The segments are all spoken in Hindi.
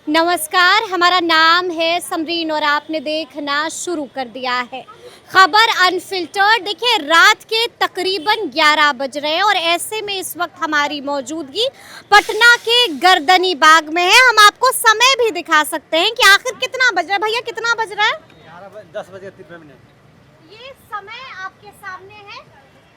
नमस्कार, हमारा नाम है समरीन और आपने देखना शुरू कर दिया है खबर अनफिल्टर्ड। देखिए, रात के तकरीबन 11 बज रहे हैं और ऐसे में इस वक्त हमारी मौजूदगी पटना के गर्दनी बाग में है। हम आपको समय भी दिखा सकते हैं कि आखिर कितना बज रहा है। भैया, कितना बज रहा है? 10 ये समय आपके सामने है,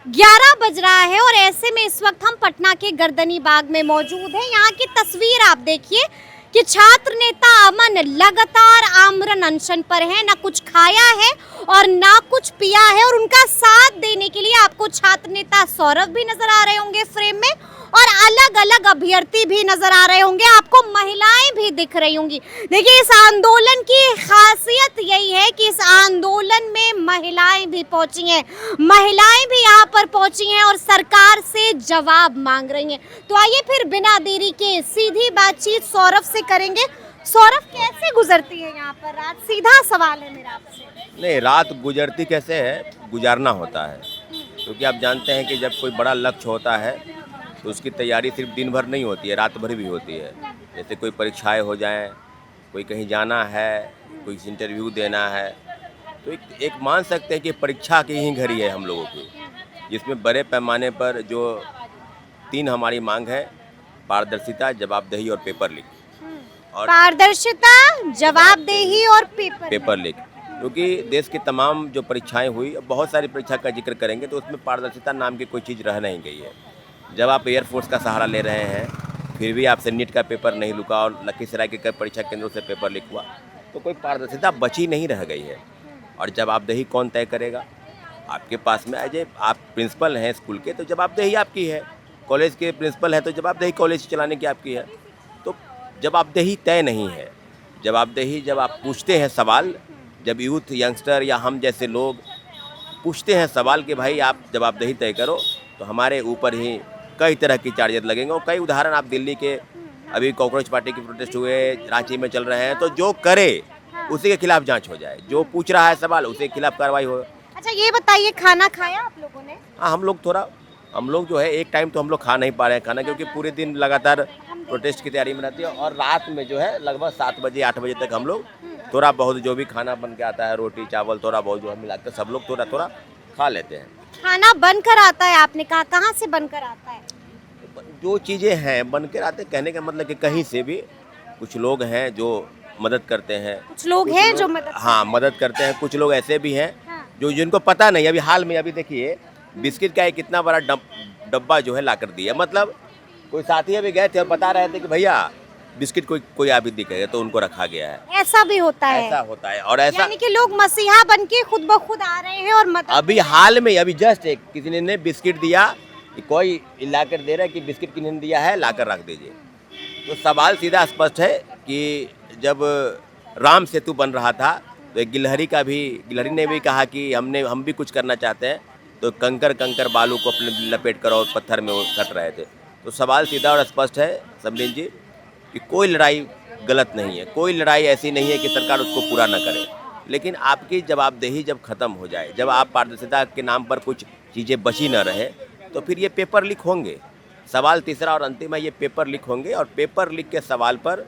11 बज रहा है और ऐसे में इस वक्त हम पटना के गर्दनी बाग में मौजूद हैं। यहाँ की तस्वीर आप देखिए कि छात्र नेता अमन लगातार आमरण अनशन पर है, ना कुछ खाया है और ना कुछ पिया है। और उनका साथ देने के लिए आपको छात्र नेता सौरभ भी नजर आ रहे होंगे फ्रेम में और अलग अलग अभ्यर्थी भी नजर आ रहे होंगे, आपको महिलाएं भी दिख रही होंगी। देखिए, इस आंदोलन की खासियत यही है कि इस आंदोलन में महिलाएं भी पहुंची हैं, महिलाएं भी यहाँ पर पहुंची हैं और सरकार से जवाब मांग रही हैं। तो आइए फिर बिना देरी के सीधी बातचीत सौरभ से करेंगे। सौरभ, कैसे गुजरती है यहाँ पर रात? सीधा सवाल है मेरा आपसे। नहीं, रात गुजरती कैसे है, गुजारना होता है। क्योंकि आप जानते हैं कि जब कोई बड़ा लक्ष्य होता है तो उसकी तैयारी सिर्फ दिन भर नहीं होती है, रात भर भी होती है। जैसे कोई परीक्षाएं हो जाएं, कोई कहीं जाना है, कोई इंटरव्यू देना है, तो एक मान सकते हैं कि परीक्षा की ही घड़ी है हम लोगों की, जिसमें बड़े पैमाने पर जो 3 हमारी मांग है: पारदर्शिता, जवाबदेही और पेपर लीक। और पारदर्शिता, जवाबदेही और पेपर लीक, क्योंकि देश की तमाम जो परीक्षाएं हुई, बहुत सारी परीक्षा का जिक्र करेंगे तो उसमें पारदर्शिता नाम की कोई चीज़ रह नहीं गई है। जब आप एयरफोर्स का सहारा ले रहे हैं फिर भी आपसे नीट का पेपर नहीं रुका और लखीसराय के कई परीक्षा केंद्रों से पेपर लीक हुआ, तो कोई पारदर्शिता बची नहीं रह गई है। और जवाबदेही कौन तय करेगा? आपके पास में अजय, आप प्रिंसिपल हैं स्कूल के तो जवाबदेही आपकी है, कॉलेज के प्रिंसिपल हैं तो जवाबदेही कॉलेज चलाने की आपकी है। तो जवाबदेही तय नहीं है। जवाबदेही जब आप पूछते हैं सवाल, जब यूथ, यंगस्टर या हम जैसे लोग पूछते हैं सवाल कि भाई आप जवाबदेही तय करो, तो हमारे ऊपर ही कई तरह की चार्जेस लगेंगे। और कई उदाहरण आप दिल्ली के, अभी कॉकरोच पार्टी के प्रोटेस्ट हुए, रांची में चल रहे हैं, तो जो करे उसी के खिलाफ जांच हो जाए, जो पूछ रहा है सवाल उसी के खिलाफ कार्रवाई हो। अच्छा, ये बताइए, खाना खाया आप लोगों ने? हाँ, हम लोग जो है एक टाइम तो हम लोग खा नहीं पा रहे हैं खाना, क्योंकि पूरे दिन लगातार प्रोटेस्ट की तैयारी में रहती है। और रात में जो है लगभग 7 बजे 8 बजे तक हम लोग थोड़ा बहुत जो भी खाना बन के आता है, रोटी चावल थोड़ा बहुत जो हम मिलाकर सब लोग थोड़ा थोड़ा खा लेते हैं। खाना बनकर आता है, आपने कहा, कहाँ से बनकर आता है? जो चीज़ें हैं बनकर आते, कहने का मतलब कि कहीं से भी। कुछ लोग हैं जो मदद करते हैं, कुछ लोग हैं जो मदद मदद करते हैं। कुछ लोग ऐसे भी हैं हाँ। जो जिनको पता नहीं। अभी हाल में अभी देखिए, बिस्किट का एक कितना बड़ा डब्बा जो है ला कर दिया। मतलब कोई साथी अभी गए थे और बता रहे थे कि भैया बिस्किट कोई अभी दिखेगा, तो उनको रखा गया है। ऐसा भी होता है? ऐसा होता है। और ऐसा यानी कि लोग मसीहा बनके खुद ब खुद आ रहे हैं और मदद। अभी हाल में अभी जस्ट एक किसी ने बिस्किट दिया कि कोई ला कर दे रहा है कि बिस्किट किन्होंने दिया है, ला कर रख दीजिए। तो सवाल सीधा स्पष्ट है कि जब राम सेतु बन रहा था तो एक गिलहरी ने भी कहा कि हम भी कुछ करना चाहते हैं, तो कंकर बालू को अपने लपेट कर और पत्थर में वो सट रहे थे। तो सवाल सीधा और स्पष्ट है समरीन जी कि कोई लड़ाई गलत नहीं है, कोई लड़ाई ऐसी नहीं है कि सरकार उसको पूरा न करे। लेकिन आपकी जवाबदेही जब ख़त्म हो जाए, जब आप पारदर्शिता के नाम पर कुछ चीज़ें बची न रहे, तो फिर ये पेपर लीक होंगे। सवाल तीसरा और अंतिम है, ये पेपर लीक होंगे। और पेपर लीक के सवाल पर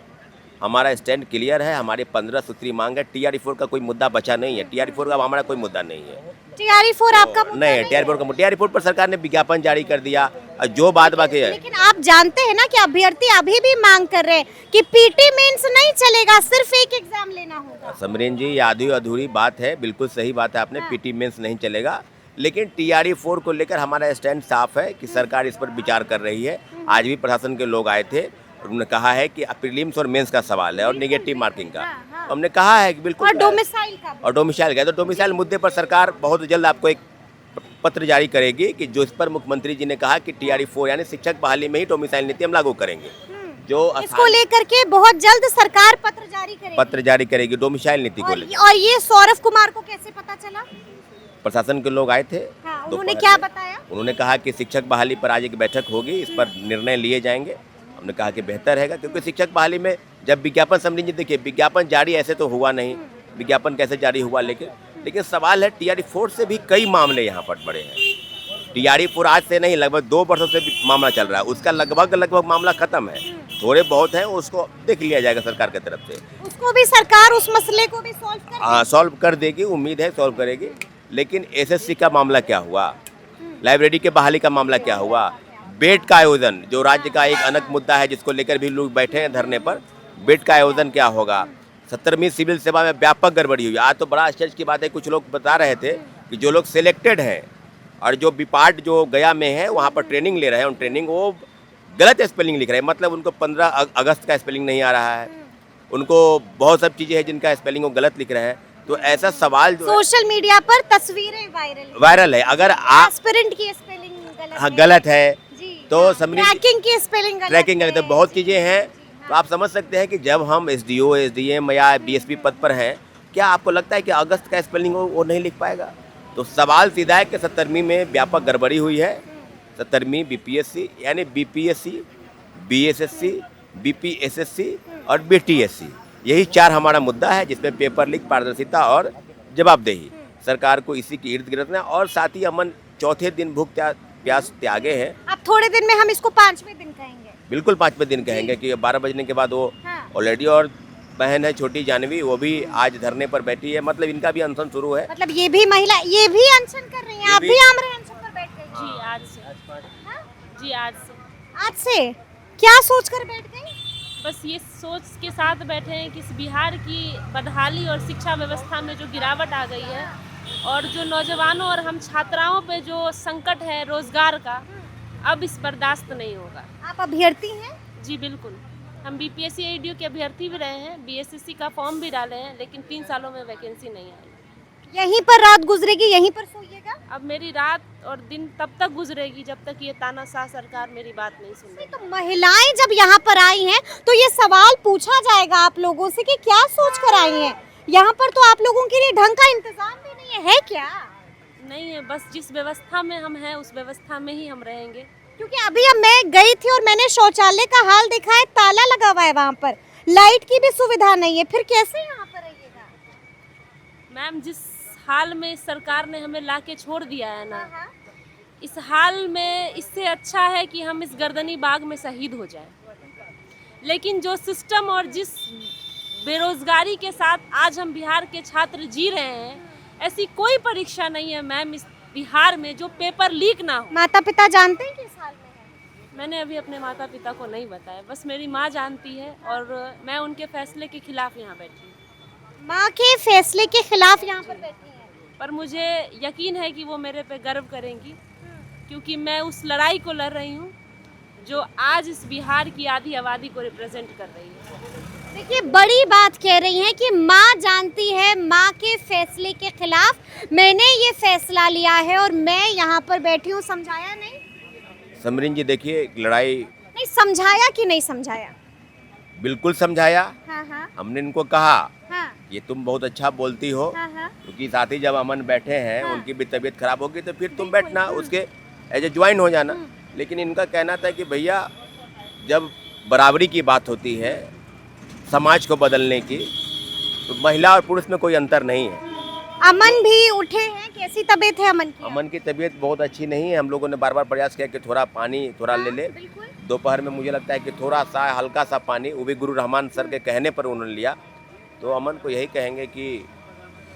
हमारा स्टैंड क्लियर है। हमारी 15 सूत्री मांग है। TRE4 का कोई मुद्दा बचा नहीं है। TRE4 का हमारा कोई मुद्दा नहीं है। TRE4 आपका मुद्दा नहीं है। TRE4 पर सरकार ने विज्ञापन जारी कर दिया। जो बात बाकी है, लेकिन आप जानते हैं ना कि अभ्यर्थी अभी भी मांग कर रहे हैं कि PT मेंस नहीं चलेगा, सिर्फ एक एग्जाम लेना होगा। समरीन जी, ये आधी अधूरी बात है, बिल्कुल सही बात है आपने। PT मेंस नहीं चलेगा, लेकिन TRE4 को लेकर हमारा स्टैंड साफ है कि सरकार इस पर विचार कर रही है। आज भी प्रशासन के लोग आए थे, उन्होंने कहा है कि प्रीलिम्स और मेंस का सवाल है और नेगेटिव मार्किंग का। हमने कहा है कि बिल्कुल, और डोमिसाइल का, और डोमिसाइल का, तो डोमिसाइल मुद्दे पर सरकार बहुत जल्द आपको एक पत्र जारी करेगी कि जो इस पर मुख्यमंत्री जी ने कहा कि TRE4 यानी शिक्षक बहाली में ही डोमिसाइल नीति हम लागू करेंगे। जो इसको लेकर के बहुत जल्द सरकार पत्र जारी करेगी डोमिसाइल नीति को लेकर। और ये सौरभ कुमार को कैसे पता चला? प्रशासन के लोग आए थे। हाँ, उन्होंने क्या बताया? उन्होंने कहा कि शिक्षक बहाली पर आज एक बैठक होगी, इस पर निर्णय लिए जाएंगे। हमने कहा कि बेहतर रहेगा, क्योंकि शिक्षक बहाली में जब विज्ञापन, समझिए, देखिए विज्ञापन जारी ऐसे तो हुआ नहीं, विज्ञापन कैसे जारी हुआ, लेकिन सवाल है TRE4 से भी कई मामले यहाँ पर बड़े हैं। TRE4 आज से नहीं, लगभग 2 वर्षों से मामला चल रहा है, उसका लगभग मामला खत्म है। थोड़े बहुत हैं उसको देख लिया जाएगा सरकार की तरफ से। उसको भी सरकार उस मसले को भी सॉल्व कर हाँ, सॉल्व कर देगी, उम्मीद है सॉल्व करेगी। लेकिन एसएससी का मामला क्या हुआ, लाइब्रेरी के बहाली का मामला क्या हुआ, बेड का आयोजन जो राज्य का एक अनक मुद्दा है जिसको लेकर भी लोग बैठे हैं धरने पर, बेड का आयोजन क्या होगा। 17वीं सिविल सेवा में व्यापक गड़बड़ी हुई। आज तो बड़ा आश्चर्य की बात है, कुछ लोग बता रहे थे कि जो लोग सिलेक्टेड हैं और जो बीपार्ट जो गया में है वहाँ पर ट्रेनिंग ले रहे हैं, उन ट्रेनिंग वो गलत स्पेलिंग लिख रहे हैं। मतलब उनको 15 अगस्त का स्पेलिंग नहीं आ रहा है, उनको बहुत सब चीज़ें हैं जिनका स्पेलिंग वो गलत लिख रहे हैं। तो ऐसा सवाल जो सोशल मीडिया पर तस्वीरें वायरल है, अगर आप एस्पिरेंट की स्पेलिंग गलत हाँ गलत है जी, तो समझिए ट्रैकिंग की स्पेलिंग गलत ट्रैकिंग है। तो बहुत चीज़ें हैं। तो आप समझ सकते हैं कि जब हम एसडीओ, एसडीएम या बीएसपी पद पर हैं, क्या आपको लगता है कि अगस्त का स्पेलिंग वो नहीं लिख पाएगा? तो सवाल सीधा है कि 17वीं में व्यापक गड़बड़ी हुई है। 17वीं बीपीएससी यानी बीपीएससी, बीएसएससी, बीपीएसएससी और बीटीएससी, यही 4 हमारा मुद्दा है जिसमें पेपर लीक, पारदर्शिता और जवाबदेही। सरकार को इसी के इर्द गिर्द में और साथ ही अमन चौथे दिन भूख प्यास त्यागे हैं। अब थोड़े दिन में हम इसको 5वें दिन कहेंगे। बिल्कुल 5वें दिन कहेंगे कि 12 बजने के बाद वो हाँ। ऑलरेडी। और बहन है छोटी जानवी, वो भी आज धरने पर बैठी है, मतलब इनका भी अनशन शुरू है। मतलब ये भी महिला, ये भी अनशन कर रही हैं, आप भी आमरे अनशन पर बैठ गई? जी आज से। हाँ? जी आज से। आज से क्या सोच कर बैठ गई? बस ये सोच के साथ बैठे हैं कि इस बिहार की बदहाली और शिक्षा व्यवस्था में जो गिरावट आ गई है और जो नौजवानों और हम छात्राओं पे जो संकट है रोजगार का, अब इस बर्दाश्त नहीं होगा। आप अभ्यर्थी हैं? जी बिल्कुल, हम बीपीएससी एडीओ के अभ्यर्थी भी रहे हैं, बीएसएससी का फॉर्म भी डाले हैं, लेकिन 3 सालों में वैकेंसी नहीं आई। यहीं पर रात गुजरेगी, यहीं पर सोइएगा? अब मेरी रात और दिन तब तक गुजरेगी जब तक ये तानाशाह सरकार मेरी बात नहीं सुनेगी। तो महिलाएं जब यहाँ पर आई हैं तो ये सवाल पूछा जाएगा आप लोगों से कि क्या सोच कर आई हैं? यहाँ पर तो आप लोगों के लिए ढंग का इंतजाम भी नहीं है क्या? नहीं है, बस जिस व्यवस्था में हम हैं उस व्यवस्था में ही हम रहेंगे। क्योंकि अभी अब मैं गई थी और मैंने शौचालय का हाल देखा है, ताला लगा हुआ है वहाँ पर, लाइट की भी सुविधा नहीं है, फिर कैसे यहाँ पर रहिएगा? मैम, जिस हाल में इस सरकार ने हमें लाके छोड़ दिया है ना, हाँ। इस हाल में इससे अच्छा है कि हम इस गर्दनी बाग में शहीद हो जाएं। लेकिन जो सिस्टम और जिस बेरोजगारी के साथ आज हम बिहार के छात्र जी रहे हैं, ऐसी कोई परीक्षा नहीं है मैम इस बिहार में जो पेपर लीक ना हो। माता पिता जानते हैं कि इस हाल में है? मैंने अभी अपने माता पिता को नहीं बताया, बस मेरी माँ जानती है और मैं उनके फैसले के खिलाफ यहाँ बैठी हूँ। माँ के फैसले के खिलाफ यहाँ पर बैठी हैं। पर मुझे यकीन है कि वो मेरे पे गर्व करेंगी, क्योंकि मैं उस लड़ाई को लड़ रही हूँ जो आज इस बिहार की आधी आबादी को रिप्रेजेंट कर रही है। देखिए, बड़ी बात कह रही हैं कि माँ जानती है, माँ के फैसले के खिलाफ मैंने ये फैसला लिया है और मैं यहाँ पर बैठी हूँ। समझाया नहीं समरीन जी? देखिए, लड़ाई नहीं समझाया कि नहीं समझाया? बिल्कुल समझाया। हाँ हाँ हमने इनको कहा हाँ ये तुम बहुत अच्छा बोलती हो, हाँ हाँ। क्योंकि साथ ही जब अमन बैठे हैं हाँ। उनकी भी तबीयत खराब होगी तो फिर तुम बैठना, उसके एज ए ज्वाइन हो जाना। लेकिन इनका कहना था कि भैया जब बराबरी की बात होती है, समाज को बदलने की, तो महिला और पुरुष में कोई अंतर नहीं है। अमन भी उठे हैं, कैसी तबीयत है अमन की? अमन की तबीयत बहुत अच्छी नहीं है। हम लोगों ने बार बार प्रयास किया कि थोड़ा पानी थोड़ा ले ले। बिल्कुल। दोपहर में मुझे लगता है कि थोड़ा सा हल्का सा पानी, वो भी गुरु रहमान सर के कहने पर उन्होंने लिया। तो अमन को यही कहेंगे कि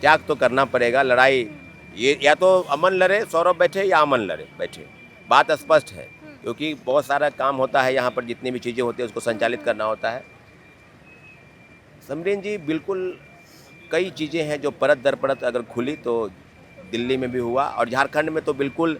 त्याग तो करना पड़ेगा। लड़ाई ये या तो अमन लड़े, सौरभ बैठे, या अमन लड़े बैठे, बात स्पष्ट है। क्योंकि बहुत सारा काम होता है यहाँ पर, जितनी भी चीज़ें होती है उसको संचालित करना होता है। समरीन जी, बिल्कुल कई चीज़ें हैं जो परत दर परत अगर खुली तो दिल्ली में भी हुआ और झारखंड में तो बिल्कुल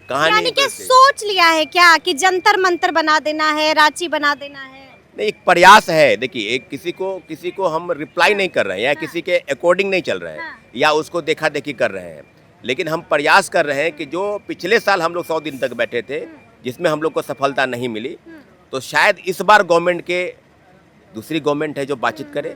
कहानी। यानी कि सोच लिया है क्या कि जंतर मंतर बना देना है, रांची बना देना है? नहीं, एक प्रयास है। देखिए, एक किसी को हम रिप्लाई नहीं कर रहे हैं या किसी के अकॉर्डिंग नहीं चल रहे हैं या उसको देखा देखी कर रहे हैं, लेकिन हम प्रयास कर रहे हैं कि जो पिछले साल हम लोग 100 दिन तक बैठे थे जिसमें हम लोग को सफलता नहीं मिली, तो शायद इस बार गवर्नमेंट के, दूसरी गवर्नमेंट है जो बातचीत करे,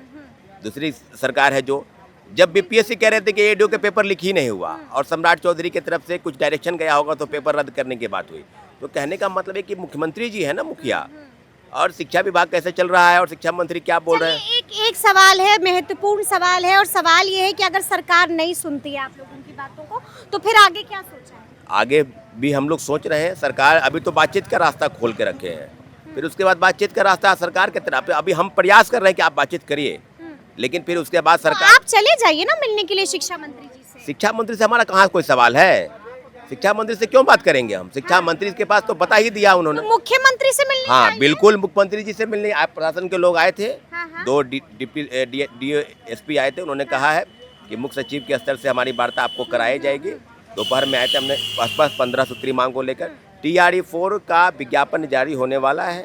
दूसरी सरकार है जो, जब बीपीएससी कह रहे थे कि एडीओ के पेपर लीक ही नहीं हुआ और सम्राट चौधरी की तरफ से कुछ डायरेक्शन गया होगा तो पेपर रद्द करने की बात हुई, तो कहने का मतलब है कि मुख्यमंत्री जी है ना, मुखिया, और शिक्षा विभाग कैसे चल रहा है और शिक्षा मंत्री क्या बोल रहे हैं। एक सवाल है, महत्वपूर्ण सवाल है, और सवाल ये है कि अगर सरकार नहीं सुनती है आप लोगों की बातों को तो फिर आगे क्या सोचा है? आगे भी हम लोग सोच रहे हैं। सरकार अभी तो बातचीत का रास्ता खोल के रखे हैं, फिर उसके बाद बातचीत का रास्ता सरकार के तरफ है। अभी हम प्रयास कर रहे हैं कि आप बातचीत करिए, लेकिन फिर उसके बाद तो सरकार। आप चले जाइए ना मिलने के लिए शिक्षा मंत्री जी से। शिक्षा मंत्री से हमारा कहाँ कोई सवाल है? शिक्षा मंत्री से क्यों बात करेंगे हम? शिक्षा मंत्री के पास तो बता ही दिया उन्होंने। तो मुख्यमंत्री से मिलने हाँ जाइए। बिल्कुल, मुख्यमंत्री जी से मिलने प्रशासन के लोग आए थे। हाँ। 2 DSP आए थे। उन्होंने कहा है कि मुख्य सचिव के स्तर से हमारी वार्ता आपको कराई जाएगी। दोपहर में आए थे, हमने आसपास 15 सूत्री मांग को लेकर। TRE-4 का विज्ञापन जारी होने वाला है।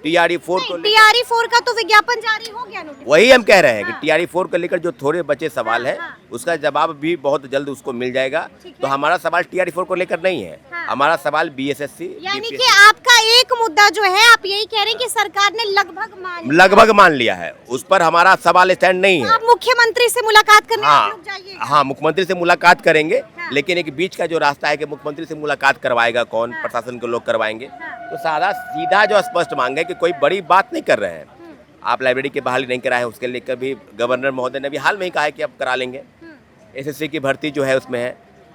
TRE-4 को TRE-4 का तो विज्ञापन जारी हो गया, नोटिस। वही हम कह रहे हैं कि TRE-4 को लेकर जो थोड़े बचे सवाल है उसका जवाब भी बहुत जल्द उसको मिल जाएगा। तो हमारा सवाल TRE-4 को लेकर नहीं है, हमारा सवाल BSSC यानी कि आपका एक मुद्दा जो है, आप यही कह रहे हैं कि सरकार ने लगभग मान लिया है, उस पर हमारा सवाल स्टैंड नहीं है। आप मुख्यमंत्री से मुलाकात करने आप लोग जाइएगा। हाँ, मुख्यमंत्री से मुलाकात करेंगे, लेकिन एक बीच का जो रास्ता है कि मुख्यमंत्री से मुलाकात करवाएगा कौन? प्रशासन के लोग करवाएंगे। तो सादा सीधा जो स्पष्ट मांग है कि कोई बड़ी बात नहीं कर रहे हैं। आप लाइब्रेरी की बहाली नहीं कराए, उसके लिए कभी गवर्नर महोदय ने भी हाल में ही कहा है कि अब करा लेंगे। SSC की भर्ती जो है उसमें है,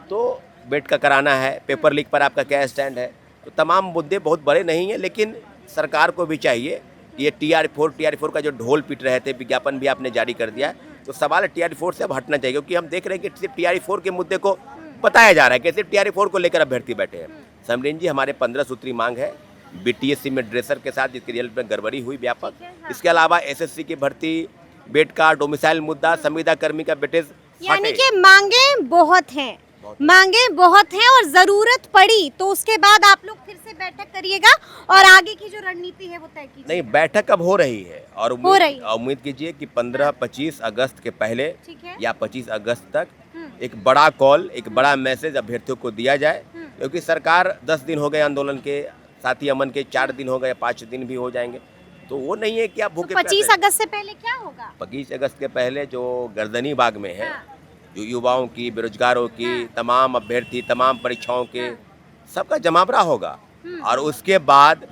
तो बेट का कराना है। पेपर लीक पर आपका क्या स्टैंड है? तो तमाम मुद्दे बहुत बड़े नहीं हैं, लेकिन सरकार को भी चाहिए कि ये TRE-4 का जो ढोल पीट रहे थे, विज्ञापन भी आपने जारी कर दिया, तो सवाल TRE-4 से अब हटना चाहिए। क्योंकि हम देख रहे हैं कि सिर्फ TRE-4 के मुद्दे को बताया जा रहा है कि सिर्फ TRE-4 को लेकर अभ्यर्थी बैठे हैं। समरीन जी, हमारे 15 सूत्री मांग है BTSC में ड्रेसर के साथ, जिसके रिजल्ट में गड़बड़ी हुई व्यापक। इसके अलावा SSC की भर्ती, बेट का डोमिसाइल मुद्दा, संविदा कर्मी का बेटेज। यानी कि मांगे बहुत हैं, मांगे बहुत हैं, और जरूरत पड़ी तो उसके बाद आप लोग फिर से बैठक करिएगा और आगे की जो रणनीति है वो तय कीजिए। नहीं, बैठक अब हो रही है और हो रही है। उम्मीद कीजिए कि 15-25 अगस्त के पहले ठीक है। या 25 अगस्त तक एक बड़ा कॉल, एक बड़ा मैसेज अभ्यर्थियों को दिया जाए। क्योंकि सरकार 10 दिन हो गए आंदोलन के, साथ ही अमन के 4 दिन हो गए, 5 दिन भी हो जाएंगे। तो वो नहीं है कि आप भूखे 25 अगस्त से पहले क्या होगा? 25 अगस्त के पहले जो गर्दनी बाग में है, जो युवाओं की, बेरोजगारों की, तमाम अभ्यर्थी, तमाम परीक्षाओं के सबका जमावड़ा होगा। और उसके बाद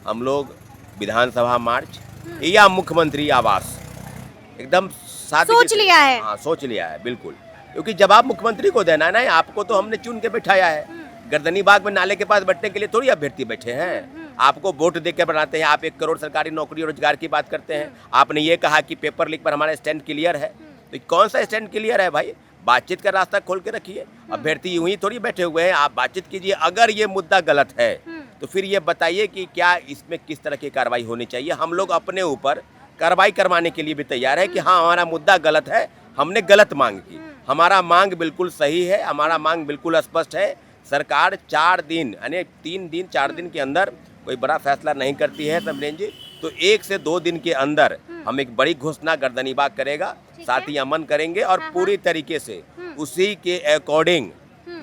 हम लोग विधानसभा मार्च या मुख्यमंत्री आवास एकदम सोच लिया है। हाँ, सोच लिया है बिल्कुल। क्योंकि जवाब मुख्यमंत्री को देना है ना, आपको तो हमने चुन के बिठाया है। गर्दनी बाग में नाले के पास बैठने के लिए थोड़ी अभ्यर्थी बैठे हैं। आपको वोट देकर बनाते हैं। आप 1 करोड़ सरकारी नौकरी और रोजगार की बात करते हैं। आपने ये कहा कि पेपर लीक पर हमारा स्टैंड क्लियर है, तो कौन सा स्टैंड क्लियर है भाई? बातचीत का रास्ता खोल के रखिए। अभ्यर्थी यूं ही थोड़ी बैठे हुए हैं, आप बातचीत कीजिए। अगर ये मुद्दा गलत है तो फिर ये बताइए कि क्या इसमें किस तरह की कार्रवाई होनी चाहिए। हम लोग अपने ऊपर कार्रवाई करवाने के लिए भी तैयार है कि हाँ, हमारा मुद्दा गलत है, हमने गलत मांग की। हमारा मांग बिल्कुल सही है, हमारा मांग बिल्कुल स्पष्ट है। सरकार 4 दिन यानी 3 दिन 4 दिन के अंदर कोई बड़ा फैसला नहीं करती है समरेन जी, तो 1 से 2 दिन के अंदर हम एक बड़ी घोषणा गर्दनी बाग करेगा, साथ ही अमन करेंगे और पूरी तरीके से उसी के अकॉर्डिंग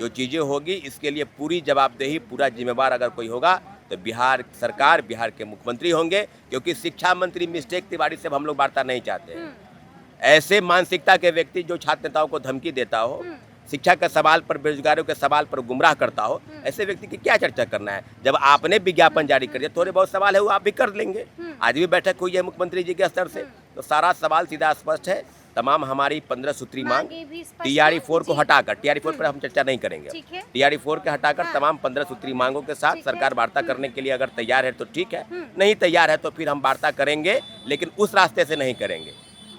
जो चीज़ें होगी, इसके लिए पूरी जवाबदेही, पूरा जिम्मेवार अगर कोई होगा तो बिहार सरकार, बिहार के मुख्यमंत्री होंगे। क्योंकि शिक्षा मंत्री मिस्टेक तिवारी से हम लोग वार्ता नहीं चाहते हैं। ऐसे मानसिकता के व्यक्ति जो छात्र नेताओं को धमकी देता हो, शिक्षा के सवाल पर, बेरोजगारों के सवाल पर गुमराह करता हो, ऐसे व्यक्ति की क्या चर्चा करना है? जब आपने विज्ञापन जारी कर दिया, थोड़े बहुत सवाल है वो आप भी कर लेंगे। आज भी बैठक हुई है मुख्यमंत्री जी के स्तर से, तो सारा सवाल सीधा स्पष्ट है। तमाम हमारी 15 सूत्री मांग TRE-4 को हटाकर, TRE-4 पर हम चर्चा नहीं करेंगे, TRE-4 के हटाकर तमाम 15 सूत्री मांगों के साथ सरकार वार्ता करने के लिए अगर तैयार है तो ठीक है, नहीं तैयार है तो फिर हम वार्ता करेंगे, लेकिन उस रास्ते से नहीं करेंगे।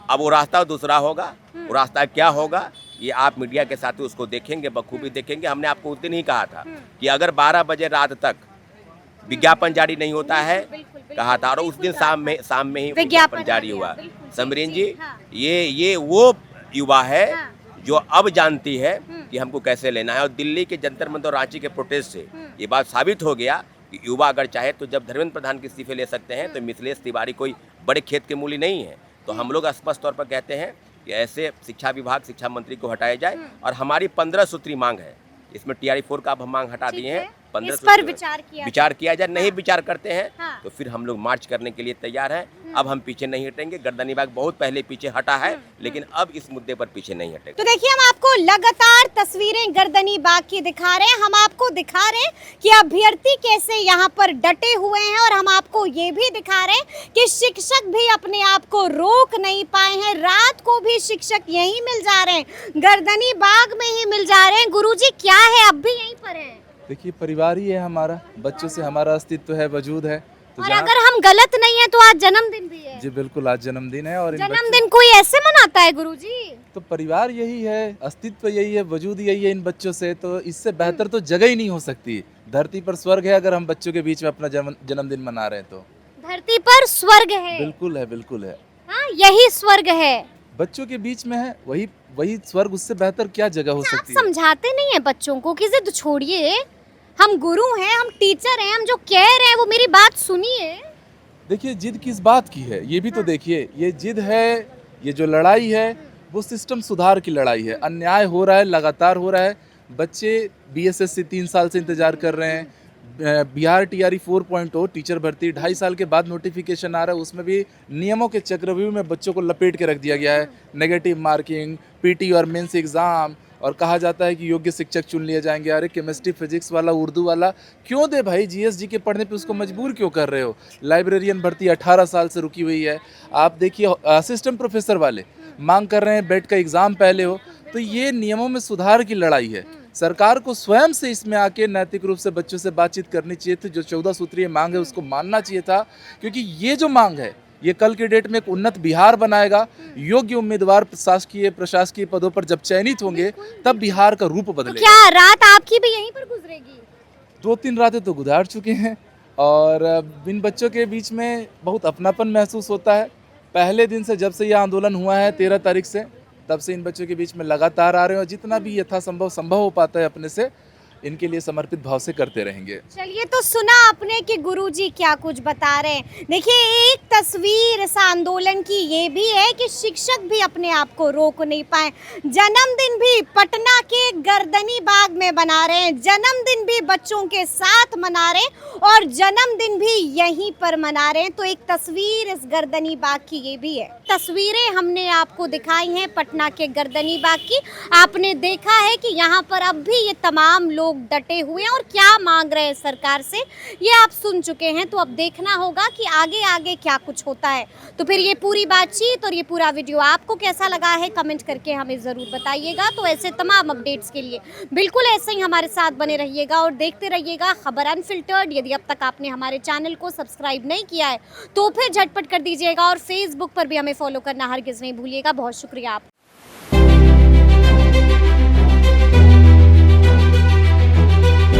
अब वो रास्ता दूसरा होगा। वो रास्ता क्या होगा ये आप मीडिया के साथ उसको देखेंगे, बखूबी देखेंगे। हमने आपको उस दिन ही कहा था कि अगर 12 बजे रात तक विज्ञापन जारी नहीं होता है, कहा था, और उस दिन शाम में ही विज्ञापन जारी हुआ। समरीन जी, ये वो युवा है जो अब जानती है कि हमको कैसे लेना है। और दिल्ली के जंतर मंतर, रांची के प्रोटेस्ट से ये बात साबित हो गया कि युवा अगर चाहे तो जब धर्मेंद्र प्रधान के इस्तीफे ले सकते हैं, तो मिथिलेश तिवारी कोई बड़े खेत के मूली नहीं है। तो हम लोग स्पष्ट तौर पर कहते हैं कि ऐसे शिक्षा विभाग, शिक्षा मंत्री को हटाया जाए। और हमारी 15 सूत्री मांग है, इसमें TRE-4 का अब हम मांग हटा दिए हैं। 15 इस पर विचार किया जाए। नहीं विचार करते हैं तो फिर हम लोग मार्च करने के लिए तैयार हैं। अब हम पीछे नहीं हटेंगे। गर्दनी बाग बहुत पहले पीछे हटा है, लेकिन अब इस मुद्दे पर पीछे नहीं हटेंगे। तो देखिए, हम आपको लगातार तस्वीरें गर्दनी बाग की दिखा रहे हैं। हम आपको दिखा रहे हैं कि अभ्यर्थी कैसे यहाँ पर डटे हुए हैं, और हम आपको ये भी दिखा रहे हैं कि शिक्षक भी अपने आप को रोक नहीं पाए हैं। रात को भी शिक्षक यहीं मिल जा रहे हैं, गर्दनी बाग में ही मिल जा रहे हैं। गुरुजी, क्या है, अब भी यहीं पर है? देखिए, परिवार ही है हमारा, बच्चों से हमारा अस्तित्व है, वजूद है। तो और अगर हम गलत नहीं है तो आज जन्मदिन भी है। जी बिल्कुल, आज जन्मदिन है और इन जन्मदिन कोई ऐसे मनाता है गुरुजी? तो परिवार यही है, अस्तित्व यही है, वजूद यही है इन बच्चों से, तो इससे बेहतर तो जगह ही नहीं हो सकती। धरती पर स्वर्ग है अगर हम बच्चों के बीच में अपना जन्मदिन मना रहे हैं तो। धरती पर स्वर्ग है। बिल्कुल है, बिल्कुल है। हाँ, यही स्वर्ग है। बच्चों के बीच में है, वही स्वर्ग, उससे बेहतर क्या जगह हो आप सकती है। समझाते नहीं है बच्चों को कि जिद छोड़िए, हम गुरु हैं, हम टीचर हैं, हम जो कह रहे हैं वो मेरी बात सुनिए। देखिए जिद किस बात की है ये भी तो देखिए, ये जिद है, ये जो लड़ाई है वो सिस्टम सुधार की लड़ाई है। अन्याय हो रहा है, लगातार हो रहा है। बच्चे बीएसएससी 3 साल से इंतजार कर रहे हैं, बिहार टीआरई 4.0 टीचर भर्ती 2.5 साल के बाद नोटिफिकेशन आ रहा है, उसमें भी नियमों के चक्रव्यूह में बच्चों को लपेट के रख दिया गया है। नेगेटिव मार्किंग, पीटी और मेंस एग्ज़ाम, और कहा जाता है कि योग्य शिक्षक चुन लिए जाएंगे। अरे केमिस्ट्री फिजिक्स वाला, उर्दू वाला क्यों दे भाई, जीएसजी के पढ़ने पे उसको मजबूर क्यों कर रहे हो। लाइब्रेरियन भर्ती 18 साल से रुकी हुई है। आप देखिए असिस्टेंट प्रोफेसर वाले मांग कर रहे हैं बेड का एग्ज़ाम पहले हो। तो ये नियमों में सुधार की लड़ाई है। सरकार को स्वयं से इसमें आके नैतिक रूप से बच्चों से बातचीत करनी चाहिए थी। जो 14 सूत्रीय मांग है उसको मानना चाहिए था, क्योंकि ये जो मांग है ये कल के डेट में एक उन्नत बिहार बनाएगा। योग्य उम्मीदवार शासकीय प्रशासकीय पदों पर जब चयनित होंगे तब बिहार का रूप तो बदलेगा। क्या रात आपकी भी यहीं पर गुजरेगी? 2-3 रातें तो गुजार चुके हैं और इन बच्चों के बीच में बहुत अपनापन महसूस होता है। पहले दिन से, जब से यह आंदोलन हुआ है 13 तारीख से, तब से इन बच्चों के बीच में लगातार आ रहे हैं और जितना भी यथासंभव संभव हो पाता है अपने से इनके लिए समर्पित भाव से करते रहेंगे। चलिए, तो सुना आपने कि गुरुजी क्या कुछ बता रहे हैं। देखिए, एक तस्वीर इस आंदोलन की ये भी है कि शिक्षक भी अपने आप को रोक नहीं पाए। जन्मदिन भी पटना के गर्दनी बाग में मना रहे हैं, जन्मदिन भी बच्चों के साथ मना रहे हैं और जन्मदिन भी यहीं पर मना रहे हैं। तो एक तस्वीर इस गर्दनी बाग की ये भी है। तस्वीरें हमने आपको दिखाई हैं पटना के गर्दनी बाग की। आपने देखा है कि यहाँ पर अब भी ये तमाम लोग डटे हुए हैं और क्या मांग रहे हैं सरकार से, ये आप सुन चुके हैं। तो अब देखना होगा कि आगे आगे क्या कुछ होता है। तो फिर ये पूरी बातचीत और ये पूरा वीडियो आपको कैसा लगा है, कमेंट करके हमें ज़रूर बताइएगा। तो ऐसे तमाम अपडेट्स के लिए बिल्कुल ऐसे ही हमारे साथ बने रहिएगा और देखते रहिएगा खबर अनफिल्टर्ड। यदि अब तक आपने हमारे चैनल को सब्सक्राइब नहीं किया है तो फिर झटपट कर दीजिएगा और फेसबुक पर भी हमें फॉलो करना हरगिज़ नहीं भूलिएगा। बहुत शुक्रिया आप